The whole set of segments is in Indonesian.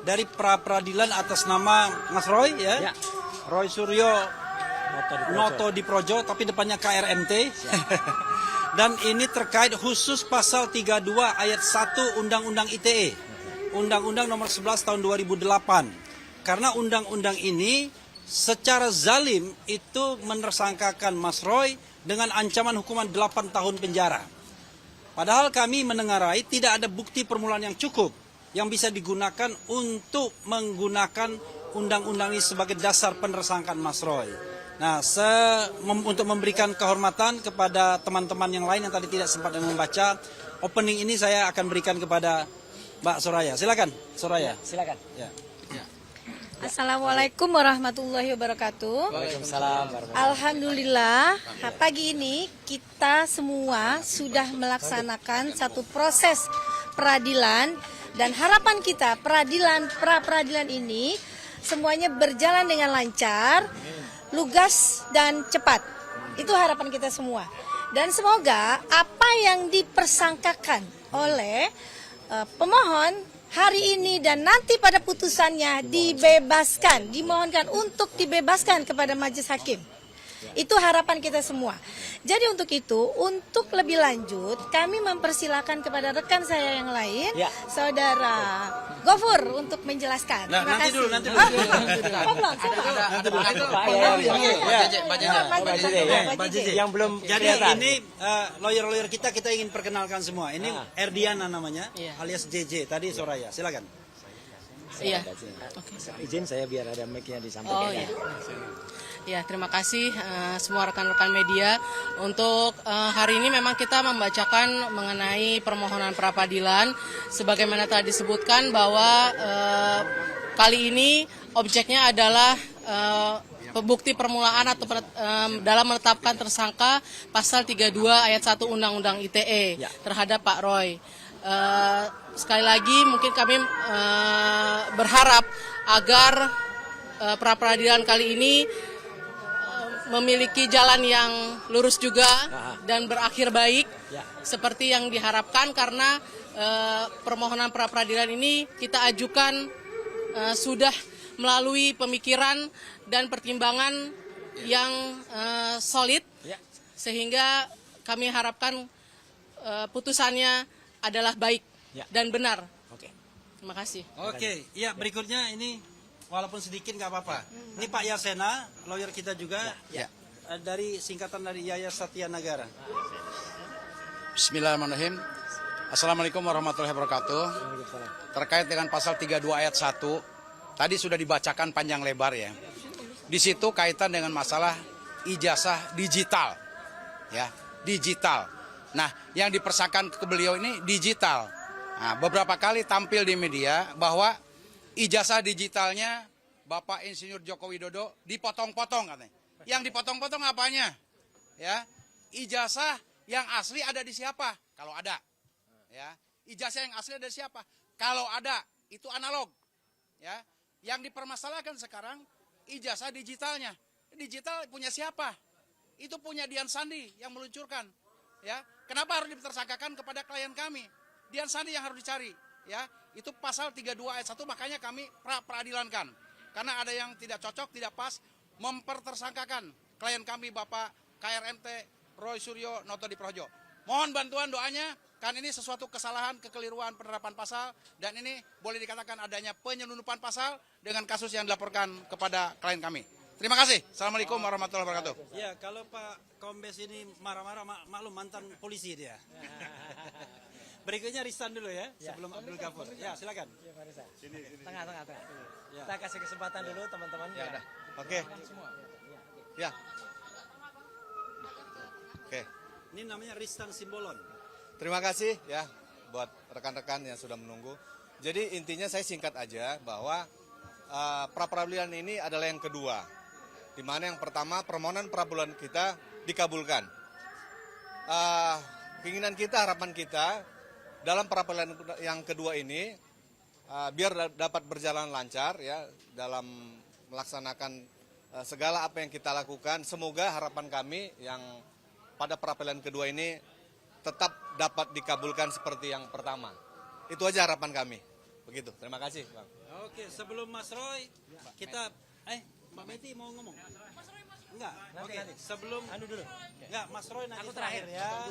dari pra peradilan atas nama Mas Roy ya. Roy Suryo Noto di Projo, tapi depannya KRMT. Dan ini terkait khusus pasal 32 ayat 1 Undang-Undang ITE. Undang-Undang nomor 11 tahun 2008. Karena undang-undang ini secara zalim itu menersangkakan Mas Roy dengan ancaman hukuman 8 tahun penjara. Padahal kami menengarai tidak ada bukti permulaan yang cukup yang bisa digunakan untuk menggunakan undang-undang ini sebagai dasar penersangkaan Mas Roy. Nah, untuk memberikan kehormatan kepada teman-teman yang lain yang tadi tidak sempat membaca, opening ini saya akan berikan kepada Mbak Soraya. Silakan, Soraya. Silakan. Ya. Assalamualaikum warahmatullahi wabarakatuh. Waalaikumsalam. Alhamdulillah, pagi ini kita semua sudah melaksanakan satu proses peradilan dan harapan kita pra-peradilan ini semuanya berjalan dengan lancar, lugas dan cepat. Itu harapan kita semua. Dan semoga apa yang dipersangkakan oleh pemohon hari ini dan nanti pada putusannya dibebaskan, dimohonkan untuk dibebaskan kepada majelis hakim. Itu harapan kita semua. Jadi untuk itu, untuk lebih lanjut, kami mempersilahkan kepada rekan saya yang lain, Saudara Gofur untuk menjelaskan. Nah, Terima nanti kasih. dulu. Pak Jiji. Yang belum Jadi kelihatan. ini lawyer-lawyer kita ingin perkenalkan semua. Ini Erdiana namanya, alias JJ. Tadi Soraya. Silakan. Iya. Izin saya biar ada mic-nya disampaikan. Oh iya. Ya, terima kasih semua rekan-rekan media. Untuk hari ini memang kita membacakan mengenai permohonan pra-peradilan sebagaimana telah disebutkan bahwa kali ini objeknya adalah bukti permulaan atau dalam menetapkan tersangka pasal 32 ayat 1 Undang-Undang ITE terhadap Pak Roy. Sekali lagi mungkin kami berharap agar pra-peradilan kali ini memiliki jalan yang lurus juga dan berakhir baik seperti yang diharapkan karena permohonan pra-peradilan ini kita ajukan sudah melalui pemikiran dan pertimbangan yang solid sehingga kami harapkan putusannya adalah baik dan benar. Terima kasih. Oke, ya berikutnya ini walaupun sedikit nggak apa-apa. Ini Pak Yasena, lawyer kita juga, dari singkatan dari Yaya Satya Nagara. Bismillahirrahmanirrahim. Assalamualaikum warahmatullahi wabarakatuh. Terkait dengan pasal 32 ayat 1, tadi sudah dibacakan panjang lebar ya. Di situ kaitan dengan masalah ijazah digital. Ya, digital. Nah, yang dipersangkakan ke beliau ini digital. Nah, beberapa kali tampil di media bahwa ijazah digitalnya Bapak Insinyur Joko Widodo dipotong-potong katanya. Yang dipotong-potong apanya? Ya, ijazah yang asli ada di siapa? Kalau ada. Ya, ijazah yang asli ada di siapa? Kalau ada, itu analog. Ya, yang dipermasalahkan sekarang ijazah digitalnya. Digital punya siapa? Itu punya Dian Sandi yang meluncurkan. Ya, kenapa harus ditersangkakan kepada klien kami? Dian Sandi yang harus dicari. Ya, itu pasal 32 ayat 1 makanya kami pra-peradilankan. Karena ada yang tidak cocok, tidak pas mempertersangkakan klien kami Bapak KRMT Roy Suryo Noto di Projo. Mohon bantuan doanya, kan ini sesuatu kesalahan, kekeliruan penerapan pasal dan ini boleh dikatakan adanya penyelundupan pasal dengan kasus yang dilaporkan kepada klien kami. Terima kasih. Assalamualaikum warahmatullahi wabarakatuh. Ya, kalau Pak Kombes ini marah-marah, maklum mantan polisi dia. Berikutnya Ristan dulu ya, sebelum Abdul Ghafur. Ya, silakan. Sini. Tengah. Kita kasih kesempatan dulu teman-teman. Ya udah. Oke. Ya. Oke. Ini namanya Ristan Simbolon. Terima kasih ya buat rekan-rekan yang sudah menunggu. Jadi intinya saya singkat aja bahwa pra-peradilan ini adalah yang kedua. Di mana yang pertama permohonan pra-peradilan kita dikabulkan. Keinginan kita, harapan kita dalam pra-peradilan yang kedua ini biar dapat berjalan lancar ya dalam melaksanakan segala apa yang kita lakukan. Semoga harapan kami yang pada pra-peradilan kedua ini tetap dapat dikabulkan seperti yang pertama. Itu aja harapan kami. Begitu. Terima kasih, Bang. Oke, sebelum Mas Roy, kita Mbak Meti mau ngomong? Enggak. Oke, sebelum dulu. enggak, Mas Roy nanti Aku terakhir ya.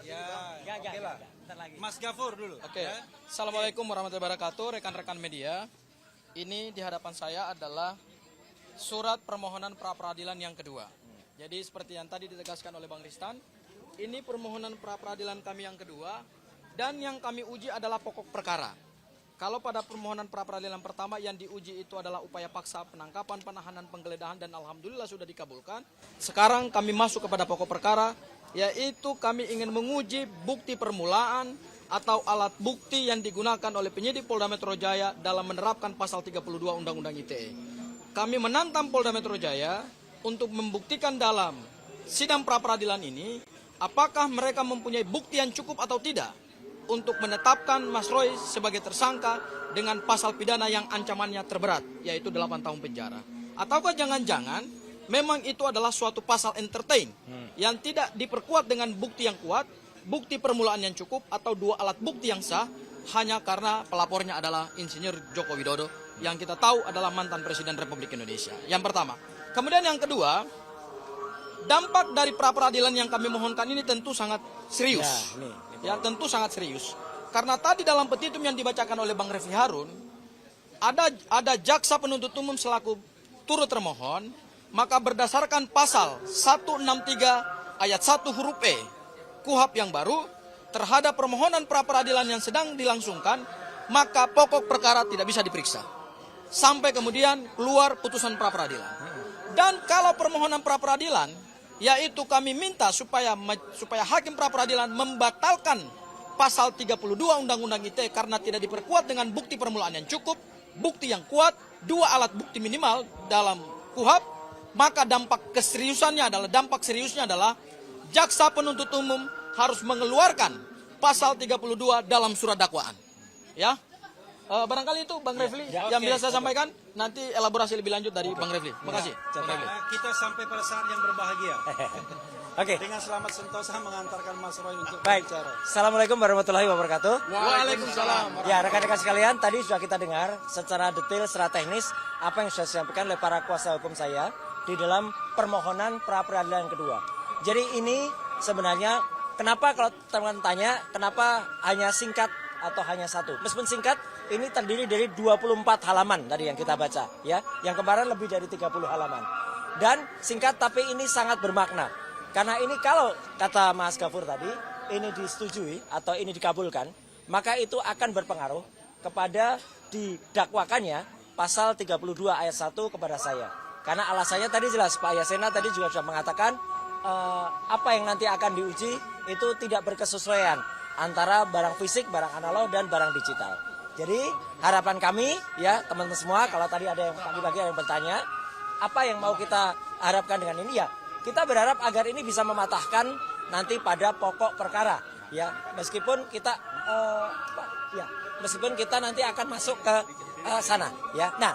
Ya, Enggak, oke lah. bentar lagi. Mas Gafur dulu. Oke, ya. Assalamualaikum warahmatullahi wabarakatuh, rekan-rekan media. Ini di hadapan saya adalah surat permohonan pra-peradilan yang kedua. Jadi seperti yang tadi ditegaskan oleh Bang Ristan, ini permohonan pra-peradilan kami yang kedua, dan yang kami uji adalah pokok perkara. Kalau pada permohonan pra-peradilan pertama yang diuji itu adalah upaya paksa penangkapan, penahanan, penggeledahan, dan alhamdulillah sudah dikabulkan. Sekarang kami masuk kepada pokok perkara, yaitu kami ingin menguji bukti permulaan atau alat bukti yang digunakan oleh penyidik Polda Metro Jaya dalam menerapkan pasal 32 Undang-Undang ITE. Kami menantang Polda Metro Jaya untuk membuktikan dalam sidang pra-peradilan ini apakah mereka mempunyai bukti yang cukup atau tidak untuk menetapkan Mas Roy sebagai tersangka dengan pasal pidana yang ancamannya terberat, yaitu 8 tahun penjara. Ataukah jangan-jangan memang itu adalah suatu pasal entertain yang tidak diperkuat dengan bukti yang kuat, bukti permulaan yang cukup, atau dua alat bukti yang sah, hanya karena pelapornya adalah Insinyur Joko Widodo yang kita tahu adalah mantan Presiden Republik Indonesia. Yang pertama. Kemudian yang kedua, dampak dari pra-peradilan yang kami mohonkan ini tentu sangat serius. Ya, tentu sangat serius. Karena tadi dalam petitum yang dibacakan oleh Bang Refli Harun, ada jaksa penuntut umum selaku turut termohon, maka berdasarkan pasal 163 ayat 1 huruf E KUHP yang baru, terhadap permohonan pra-peradilan yang sedang dilangsungkan, maka pokok perkara tidak bisa diperiksa. Sampai kemudian keluar putusan pra-peradilan. Dan kalau permohonan pra-peradilan, yaitu kami minta supaya hakim pra-peradilan membatalkan pasal 32 Undang-Undang ITE karena tidak diperkuat dengan bukti permulaan yang cukup, bukti yang kuat, dua alat bukti minimal dalam KUHP, maka dampak seriusnya adalah jaksa penuntut umum harus mengeluarkan pasal 32 dalam surat dakwaan. Ya. Barangkali itu Bang Refli yang bisa saya sampaikan, nanti elaborasi lebih lanjut dari Bang Refli. Terima kasih. Bang Refli. Kita sampai pada saat yang berbahagia. Oke. Dengan selamat sentosa mengantarkan Mas Roy untuk Baik. berbicara. Assalamualaikum warahmatullahi wabarakatuh. Waalaikumsalam. Ya, rekan-rekan sekalian, tadi sudah kita dengar secara detail, secara teknis apa yang sudah disampaikan oleh para kuasa hukum saya di dalam permohonan pra-peradilan kedua. Jadi ini sebenarnya kenapa kalau teman-teman tanya kenapa hanya singkat atau hanya satu? Meskipun singkat, ini terdiri dari 24 halaman tadi yang kita baca, ya. Yang kemarin lebih dari 30 halaman. Dan singkat tapi ini sangat bermakna. Karena ini kalau kata Mas Gafur tadi, ini disetujui atau ini dikabulkan, maka itu akan berpengaruh kepada didakwakannya pasal 32 ayat 1 kepada saya. Karena alasannya tadi jelas, Pak Yasena tadi juga sudah mengatakan apa yang nanti akan diuji itu tidak berkesesuaian antara barang fisik, barang analog, dan barang digital. Jadi harapan kami ya teman-teman semua, kalau tadi ada yang pagi-pagi ada yang bertanya, apa yang mau kita harapkan dengan ini ya, kita berharap agar ini bisa mematahkan nanti pada pokok perkara ya, meskipun kita nanti akan masuk ke sana ya. Nah,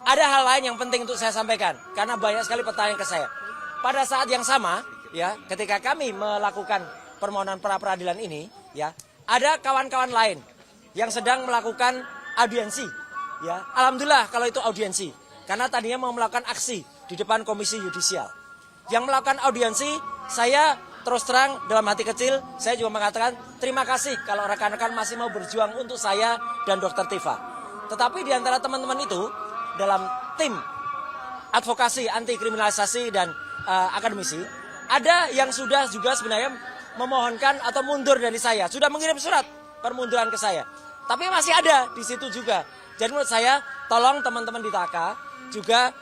ada hal lain yang penting untuk saya sampaikan karena banyak sekali pertanyaan ke saya. Pada saat yang sama ya, ketika kami melakukan permohonan pra-peradilan ini ya, ada kawan-kawan lain yang sedang melakukan audiensi ya. Alhamdulillah kalau itu audiensi, karena tadinya mau melakukan aksi di depan Komisi Yudisial. Yang melakukan audiensi, saya terus terang dalam hati kecil, saya juga mengatakan terima kasih kalau rekan-rekan masih mau berjuang untuk saya dan Dr. Tifa. Tetapi di antara teman-teman itu, dalam tim advokasi anti kriminalisasi dan akademisi, ada yang sudah juga sebenarnya memohonkan atau mundur dari saya, sudah mengirim surat permunduran ke saya. Tapi masih ada di situ juga. Jadi menurut saya, tolong teman-teman di TAKA juga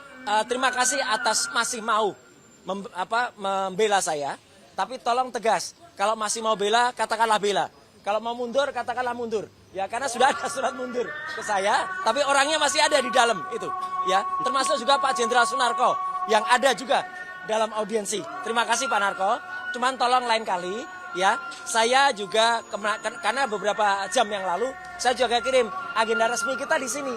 terima kasih atas masih mau membela saya, tapi tolong tegas. Kalau masih mau bela, katakanlah bela. Kalau mau mundur, katakanlah mundur. Ya, karena sudah ada surat mundur ke saya, tapi orangnya masih ada di dalam itu. Ya, termasuk juga Pak Jenderal Sunarko yang ada juga dalam audiensi. Terima kasih Pak Narko. Cuman tolong lain kali, ya, saya juga karena beberapa jam yang lalu saya juga kirim agenda resmi kita di sini.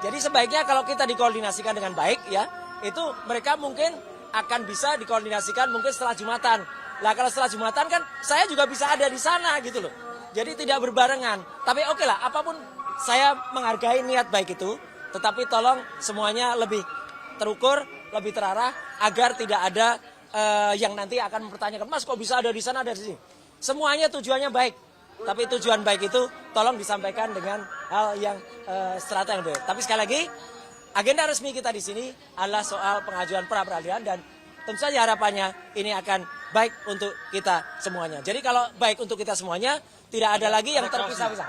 Jadi sebaiknya kalau kita dikoordinasikan dengan baik, ya, itu mereka mungkin akan bisa dikoordinasikan mungkin setelah Jumatan. Lah kalau setelah Jumatan kan saya juga bisa ada di sana gitu loh. Jadi tidak berbarengan. Tapi oke lah, apapun saya menghargai niat baik itu, tetapi tolong semuanya lebih terukur, lebih terarah, agar tidak ada yang nanti akan mempertanyakan, Mas kok bisa ada di sana, ada di sini. Semuanya tujuannya baik, tapi tujuan baik itu tolong disampaikan dengan hal yang strata yang baik. Tapi sekali lagi, agenda resmi kita di sini adalah soal pengajuan pra peradilan, dan tentu saja harapannya ini akan baik untuk kita semuanya. Jadi kalau baik untuk kita semuanya, tidak ada lagi yang terpisah-pisah.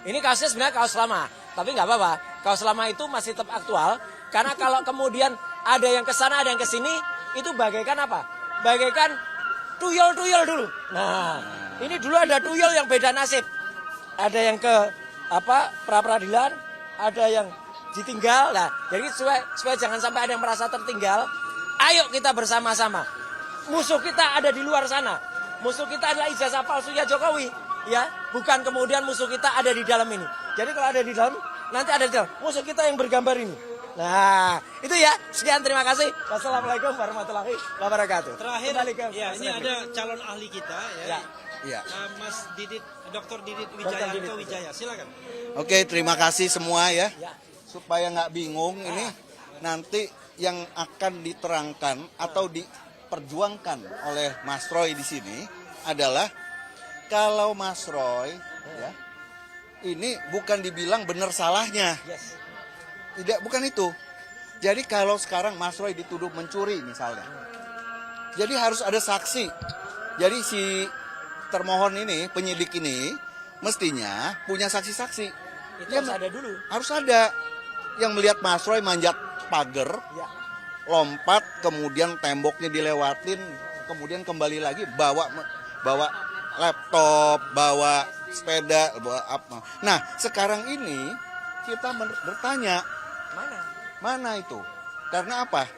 Ini kasusnya sebenarnya kasus lama, tapi nggak apa-apa. Kasus lama itu masih tetap aktual, karena kalau kemudian ada yang ke sana, ada yang ke sini, itu bagaikan apa? Bagaikan tuyul-tuyul dulu. Nah, ini dulu ada tuyul yang beda nasib. Ada yang ke pra peradilan, ada yang ditinggal. Nah, jadi supaya jangan sampai ada yang merasa tertinggal, ayo kita bersama-sama. Musuh kita ada di luar sana. Musuh kita adalah ijazah palsunya Jokowi, ya. Bukan kemudian musuh kita ada di dalam ini. Jadi kalau ada di dalam, nanti ada di dalam. Musuh kita yang bergambar ini. Nah, itu ya. Sekian, terima kasih. Wassalamualaikum warahmatullahi wabarakatuh. Terakhir, ya, ini ada calon ahli kita, ya. Ya. Mas Didit, Dr. Didit Wijaya. Silakan. Oke, terima kasih semua ya. Ya. Supaya nggak bingung ini nanti yang akan diterangkan atau diperjuangkan oleh Mas Roy di sini adalah kalau Mas Roy ya ini bukan dibilang benar salahnya. Yes. Tidak, bukan itu. Jadi kalau sekarang Mas Roy dituduh mencuri misalnya. Jadi harus ada saksi. Jadi si termohon ini, penyidik ini mestinya punya saksi-saksi. Itu harus ada dulu. Harus ada yang melihat Mas Roy manjat pagar, Ya. lompat, kemudian temboknya dilewatin, kemudian kembali lagi bawa laptop, bawa sepeda, bawa apa. Nah, sekarang ini kita bertanya, mana itu? Karena apa?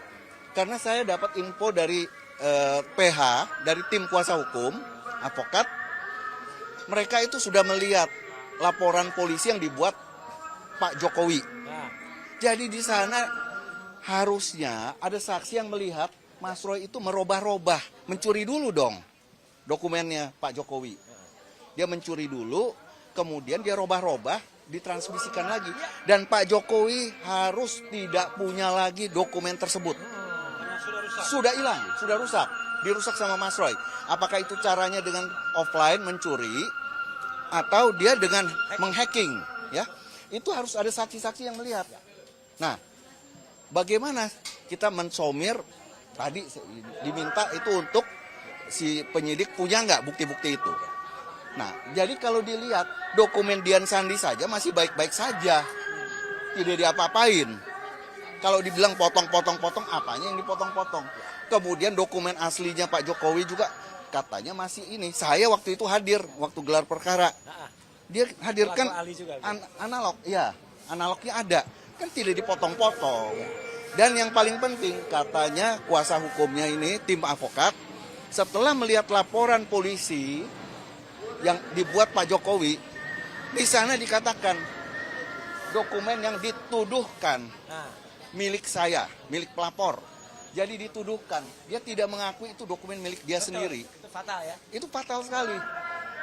Karena saya dapat info dari PH, dari tim kuasa hukum, advokat, mereka itu sudah melihat laporan polisi yang dibuat Pak Jokowi. Nah. Jadi di sana harusnya ada saksi yang melihat Mas Roy itu merubah-rubah, mencuri dulu dong dokumennya Pak Jokowi. Dia mencuri dulu, kemudian dia robah-robah, ditransmisikan lagi. Dan Pak Jokowi harus tidak punya lagi dokumen tersebut. Sudah hilang, sudah rusak. Dirusak sama Mas Roy. Apakah itu caranya dengan offline mencuri atau dia dengan menghacking, ya? Itu harus ada saksi-saksi yang melihat. Nah, bagaimana kita mensomir tadi diminta itu untuk si penyidik punya nggak bukti-bukti itu. Nah, jadi kalau dilihat dokumen Dian Sandi saja masih baik-baik saja. Tidak diapa-apain. Kalau dibilang potong-potong-potong, apanya yang dipotong-potong? Kemudian dokumen aslinya Pak Jokowi juga katanya masih ini. Saya waktu itu hadir, waktu gelar perkara. Dia hadirkan analog. Ya, analognya ada. Kan tidak dipotong-potong. Dan yang paling penting, katanya kuasa hukumnya ini, tim advokat, setelah melihat laporan polisi yang dibuat Pak Jokowi, di sana dikatakan dokumen yang dituduhkan milik saya, milik pelapor. Jadi dituduhkan, dia tidak mengakui itu dokumen milik dia sendiri. Itu fatal ya. Itu fatal sekali.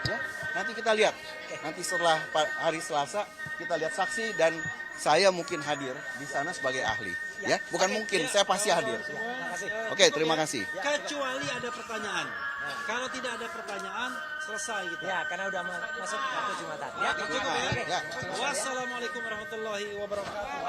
Ya, nanti kita lihat. Nanti setelah hari Selasa kita lihat saksi dan saya mungkin hadir di sana sebagai ahli. Ya, bukan mungkin, saya pasti hadir. Oke, terima kasih. Kecuali ada pertanyaan. Kalau tidak ada pertanyaan, selesai gitu. Ya, karena udah masuk waktu Jumatan. Ya, Cukup ya. Ya. Wassalamualaikum warahmatullahi wabarakatuh.